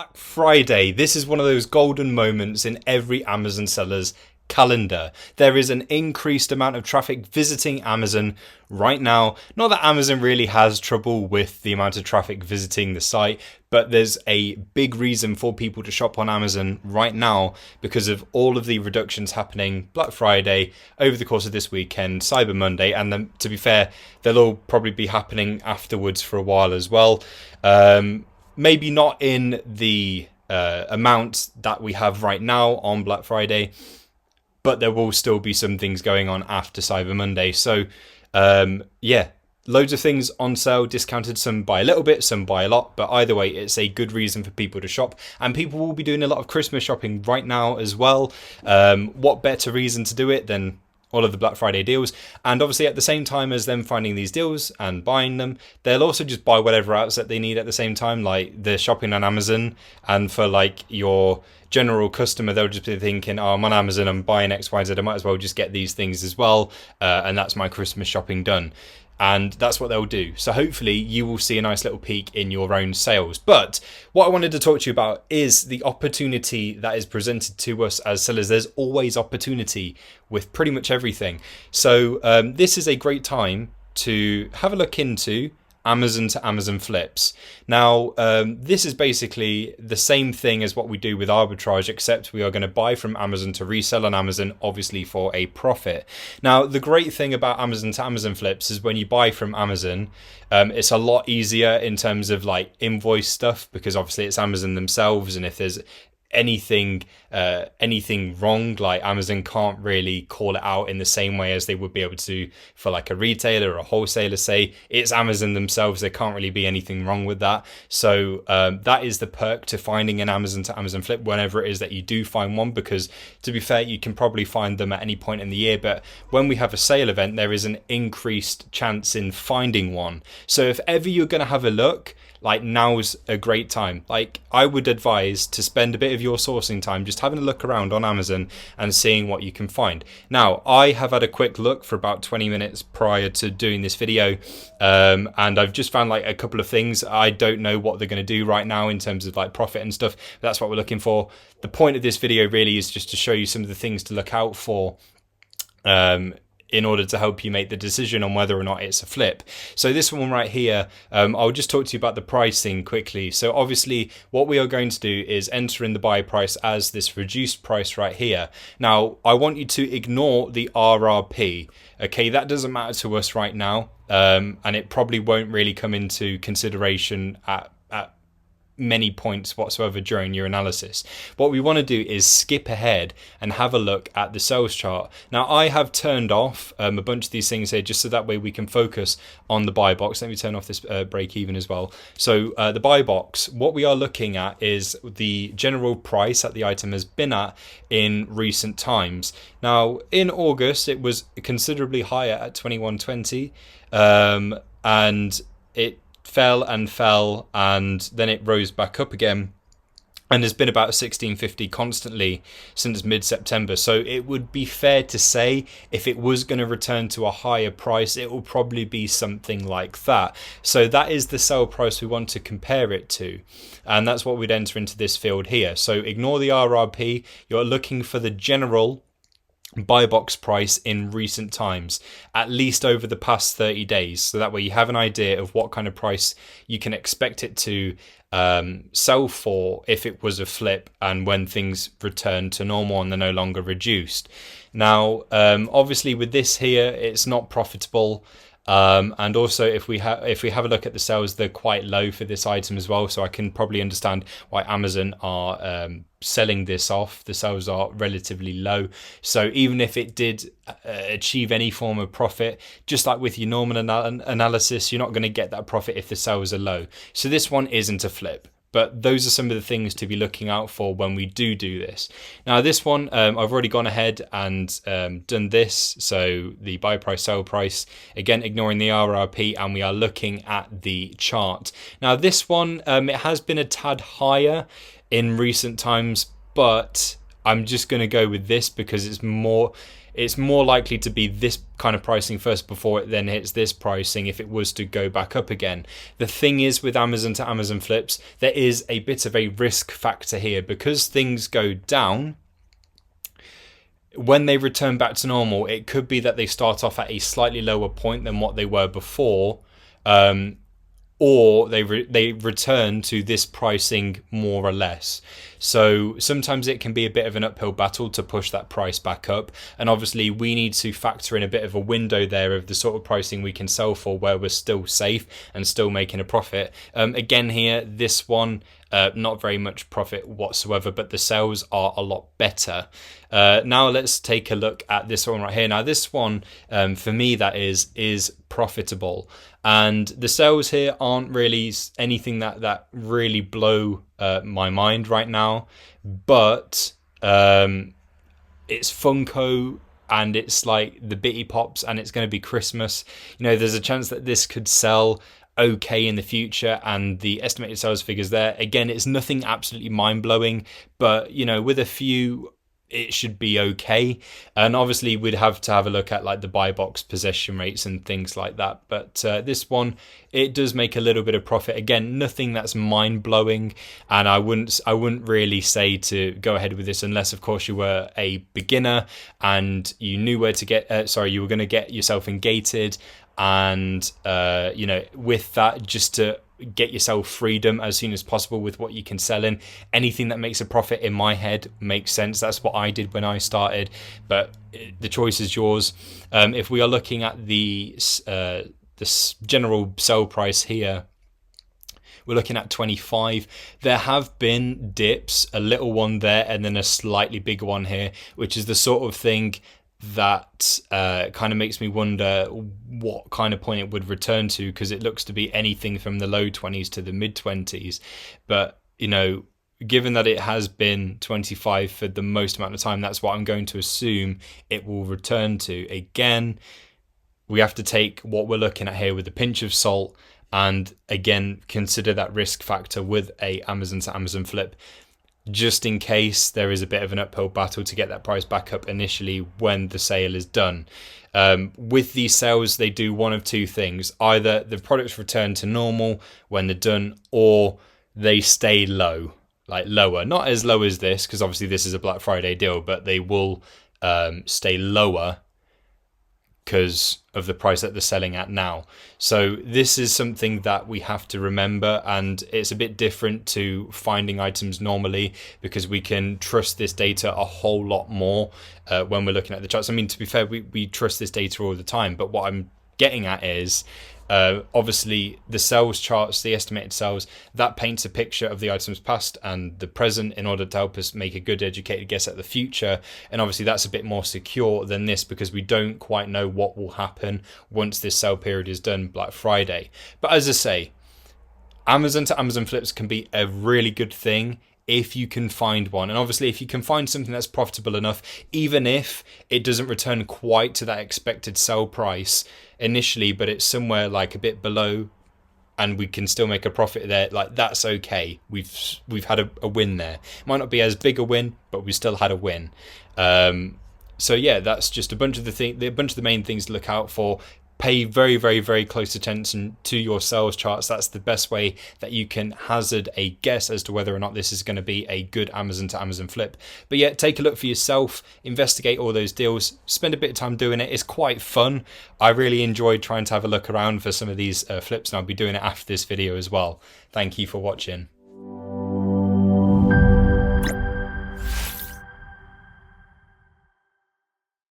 Black Friday. This is one of those golden moments in every Amazon seller's calendar. There is an increased amount of traffic visiting Amazon right now. Not that Amazon really has trouble with the amount of traffic visiting the site, but there's a big reason for people to shop on Amazon right now because of all of the reductions happening Black Friday, over the course of this weekend, Cyber Monday, and then, to be fair, they'll all probably be happening afterwards for a while as well. Maybe not in the amount that we have right now on Black Friday, but there will still be some things going on after Cyber Monday. So, loads of things on sale, discounted, some by a little bit, some by a lot. But either way, it's a good reason for people to shop. And people will be doing a lot of Christmas shopping right now as well. What better reason to do it than all of the Black Friday deals? And obviously at the same time as them finding these deals and buying them, they'll also just buy whatever outset they need at the same time. Like they're shopping on Amazon, and for like your general customer, they'll just be thinking, oh, I'm on Amazon, I'm buying X, Y, Z, I might as well just get these things as well, and that's my Christmas shopping done. And that's what they'll do. So hopefully you will see a nice little peak in your own sales. But what I wanted to talk to you about is the opportunity that is presented to us as sellers. There's always opportunity with pretty much everything. So this is a great time to have a look into Amazon to Amazon flips. Now, this is basically the same thing as what we do with arbitrage, except we are going to buy from Amazon to resell on Amazon, obviously for a profit. Now, the great thing about Amazon to Amazon flips is when you buy from Amazon, it's a lot easier in terms of like invoice stuff, because obviously it's Amazon themselves, and if there's anything wrong, like Amazon can't really call it out in the same way as they would be able to for like a retailer or a wholesaler. Say it's Amazon themselves, there can't really be anything wrong with that. So that is the perk to finding an Amazon to Amazon flip whenever it is that you do find one, because to be fair, you can probably find them at any point in the year, but when we have a sale event, there is an increased chance in finding one. So if ever you're going to have a look, like now's a great time. Like I would advise to spend a bit of your sourcing time just having a look around on Amazon and seeing what you can find. Now, I have had a quick look for about 20 minutes prior to doing this video, and I've just found like a couple of things. I don't know what they're going to do right now in terms of like profit and stuff. That's what we're looking for. The point of this video really is just to show you some of the things to look out for in order to help you make the decision on whether or not it's a flip. So this one right here, I'll just talk to you about the pricing quickly. So obviously what we are going to do is enter in the buy price as this reduced price right here. Now, I want you to ignore the RRP. Okay, that doesn't matter to us right now, and it probably won't really come into consideration at many points whatsoever during your analysis. What we want to do is skip ahead and have a look at the sales chart. Now, I have turned off a bunch of these things here just so that way we can focus on the buy box. Let me turn off this break even as well. So the buy box, what we are looking at is the general price that the item has been at in recent times. Now, in August, it was considerably higher at 21.20, and it fell and fell, and then it rose back up again, and has been about 16.50 constantly since mid-September. So it would be fair to say if it was going to return to a higher price, it will probably be something like that. So that is the sell price we want to compare it to, and that's what we'd enter into this field here. So ignore the RRP. You're looking for the general buy box price in recent times, at least over the past 30 days. So that way you have an idea of what kind of price you can expect it to sell for if it was a flip, and when things return to normal and they're no longer reduced. Now, obviously with this here, it's not profitable. And also if we have a look at the sales, they're quite low for this item as well. So I can probably understand why Amazon are selling this off. The sales are relatively low. So even if it did achieve any form of profit, just like with your normal analysis, you're not going to get that profit if the sales are low. So this one isn't a flip. But those are some of the things to be looking out for when we do this. Now, this one, I've already gone ahead and done this. So the buy price, sell price, again, ignoring the RRP, and we are looking at the chart. Now, this one, it has been a tad higher in recent times, but I'm just going to go with this because it's it's more likely to be this kind of pricing first before it then hits this pricing if it was to go back up again. The thing is, with Amazon to Amazon flips, there is a bit of a risk factor here because things go down. When they return back to normal, it could be that they start off at a slightly lower point than what they were before, or they return to this pricing more or less. So sometimes it can be a bit of an uphill battle to push that price back up, and obviously we need to factor in a bit of a window there of the sort of pricing we can sell for where we're still safe and still making a profit. Again here, this one, not very much profit whatsoever, but the sales are a lot better. Now let's take a look at this one right here. Now this one, for me, that is profitable, and the sales here aren't really anything that really blow my mind right now, but it's Funko and it's like the Bitty Pops and it's going to be Christmas. You know, there's a chance that this could sell okay in the future, and the estimated sales figures there, again, it's nothing absolutely mind-blowing, but you know, with a few it should be okay. And obviously we'd have to have a look at like the buy box possession rates and things like that, but this one, it does make a little bit of profit. Again, nothing that's mind-blowing, and I wouldn't really say to go ahead with this unless of course you were a beginner and you knew where to get you were going to get yourself gated, and you know, with that, just to get yourself freedom as soon as possible with what you can sell in. Anything that makes a profit in my head makes sense. That's what I did when I started, but the choice is yours. If we are looking at the general sell price here, we're looking at 25. There have been dips, a little one there and then a slightly bigger one here, which is the sort of thing that kind of makes me wonder what kind of point it would return to, because it looks to be anything from the low 20s to the mid 20s. But you know, given that it has been 25 for the most amount of time, that's what I'm going to assume it will return to. Again, we have to take what we're looking at here with a pinch of salt, and again, consider that risk factor with a Amazon to Amazon flip, just in case there is a bit of an uphill battle to get that price back up initially when the sale is done. With these sales, they do one of two things: either the products return to normal when they're done, or they stay low, like lower, not as low as this, because obviously this is a Black Friday deal, but they will stay lower because of the price that they're selling at now. So this is something that we have to remember, and it's a bit different to finding items normally because we can trust this data a whole lot more when we're looking at the charts. I mean, to be fair, we trust this data all the time, but what I'm getting at is obviously the sales charts, the estimated sales, that paints a picture of the items past and the present in order to help us make a good educated guess at the future. And obviously that's a bit more secure than this because we don't quite know what will happen once this sale period is done, Black Friday. But as I say, Amazon to Amazon flips can be a really good thing if you can find one. And obviously if you can find something that's profitable enough, even if it doesn't return quite to that expected sell price initially, but it's somewhere like a bit below and we can still make a profit there, like that's okay. We've had a win there. It might not be as big a win, but we still had a win. So yeah, that's just a bunch of the main things to look out for. Pay very, very, very close attention to your sales charts. That's the best way that you can hazard a guess as to whether or not this is going to be a good Amazon to Amazon flip. But yeah, take a look for yourself, investigate all those deals, spend a bit of time doing it. It's quite fun. I really enjoyed trying to have a look around for some of these flips, and I'll be doing it after this video as well. Thank you for watching.